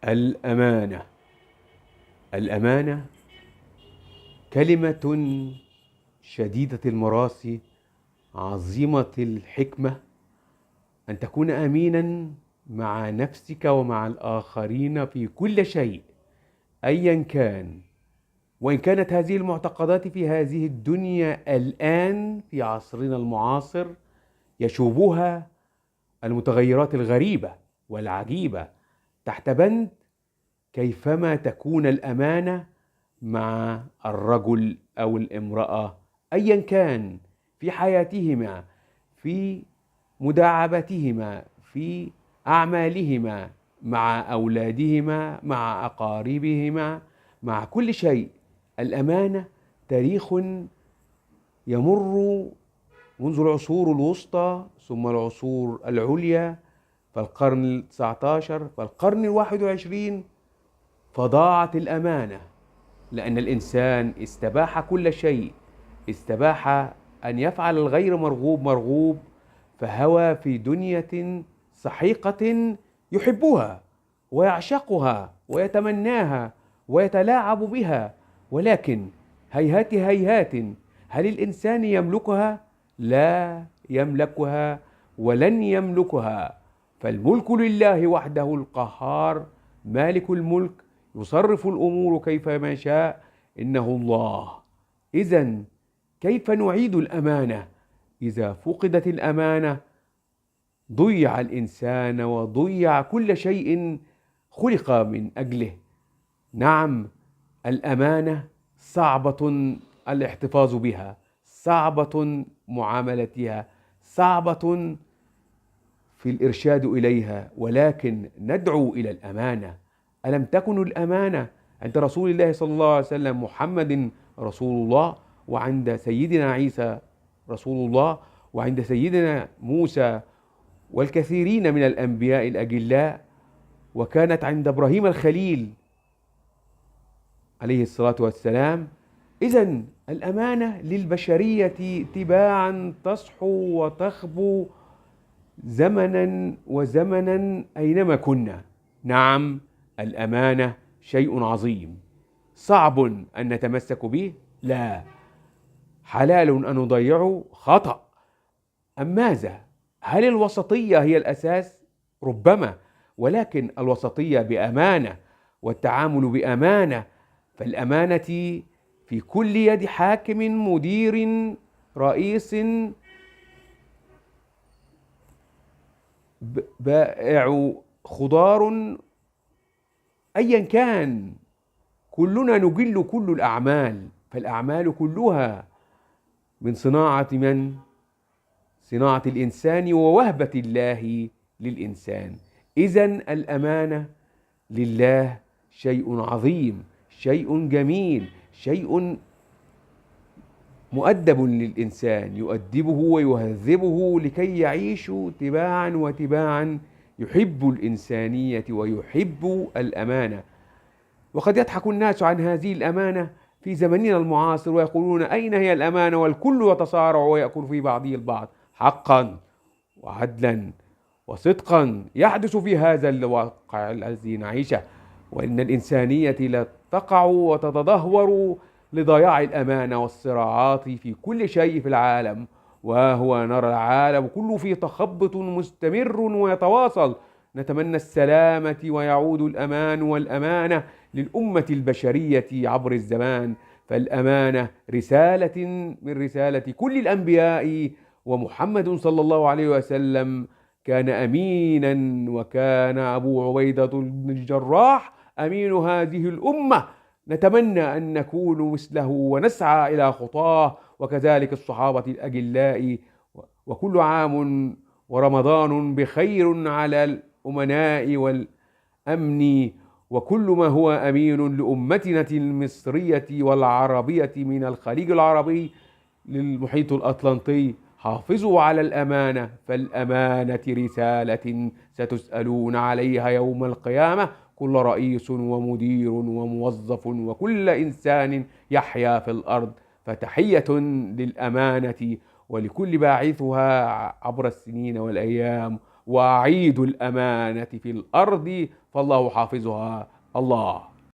الأمانة. الأمانة كلمة شديدة المراسي، عظيمة الحكمة، أن تكون أمينا مع نفسك ومع الآخرين في كل شيء أيا كان. وإن كانت هذه المعتقدات في هذه الدنيا الآن في عصرنا المعاصر يشوبها المتغيرات الغريبة والعجيبة تحت بند كيفما تكون الأمانة مع الرجل أو الامرأة أيا كان في حياتهما، في مداعبتهما، في أعمالهما، مع أولادهما، مع أقاربهما، مع كل شيء. الأمانة تاريخ يمر منذ العصور الوسطى ثم العصور العليا، فالقرن ال19 فالقرن ال21 فضاعت الأمانة، لأن الإنسان استباح كل شيء، استباح أن يفعل الغير مرغوب مرغوب، فهوى في دنيا سحيقة يحبها ويعشقها ويتمناها ويتلاعب بها، ولكن هيهات هيهات، هل الإنسان يملكها؟ لا يملكها ولن يملكها، فالملك لله وحده القهار، مالك الملك، يصرف الأمور كيفما شاء، إنه الله. إذن كيف نعيد الأمانة؟ إذا فقدت الأمانة ضيع الإنسان وضيع كل شيء خلق من أجله. نعم، الأمانة صعبة الاحتفاظ بها، صعبة معاملتها، صعبة في الإرشاد إليها، ولكن ندعو إلى الأمانة. ألم تكن الأمانة عند رسول الله صلى الله عليه وسلم محمد رسول الله، وعند سيدنا عيسى رسول الله، وعند سيدنا موسى والكثيرين من الأنبياء الأجلاء، وكانت عند إبراهيم الخليل عليه الصلاة والسلام. إذن الأمانة للبشرية تباعا تصحو وتخبو زمنا وزمنا أينما كنا. نعم، الأمانة شيء عظيم، صعب أن نتمسك به، لا، حلال أن نضيعه، خطأ. أم ماذا؟ هل الوسطية هي الأساس؟ ربما، ولكن الوسطية بأمانة والتعامل بأمانة، فالأمانة في كل يد حاكم، مدير، رئيس، بائع خضار، أيا كان، كلنا نجل كل الأعمال، فالأعمال كلها من صناعة من؟ صناعة الإنسان ووهبة الله للإنسان. إذن الأمانة لله شيء عظيم، شيء جميل، شيء مؤدب للإنسان، يؤدبه ويهذبه لكي يعيش تباعا وتباعا، يحب الإنسانية ويحب الأمانة. وقد يضحك الناس عن هذه الأمانة في زمننا المعاصر ويقولون أين هي الأمانة، والكل يتصارع ويأكل في بعضه البعض. حقا وعدلا وصدقا يحدث في هذا الواقع الذي نعيشه، وإن الإنسانية لا تقع وتتدهور لضياع الأمانة والصراعات في كل شيء في العالم. وهو نرى العالم كله في تخبط مستمر ويتواصل. نتمنى السلامة ويعود الأمان والأمانة للأمة البشرية عبر الزمان، فالأمانة رسالة من رسالة كل الأنبياء، ومحمد صلى الله عليه وسلم كان أمينا، وكان أبو عبيدة بن الجراح أمين هذه الأمة. نتمنى أن نكون مثله ونسعى إلى خطاه، وكذلك الصحابة الأجلاء. وكل عام ورمضان بخير على الأمناء والأمن، وكل ما هو أمين لأمتنا المصرية والعربية من الخليج العربي للمحيط الأطلنطي. حافظوا على الأمانة، فالأمانة رسالة ستسألون عليها يوم القيامة، كل رئيس ومدير وموظف وكل إنسان يحيا في الأرض. فتحية للأمانة ولكل باعثها عبر السنين والأيام، وأعيدوا الأمانة في الأرض فالله حافظها. الله.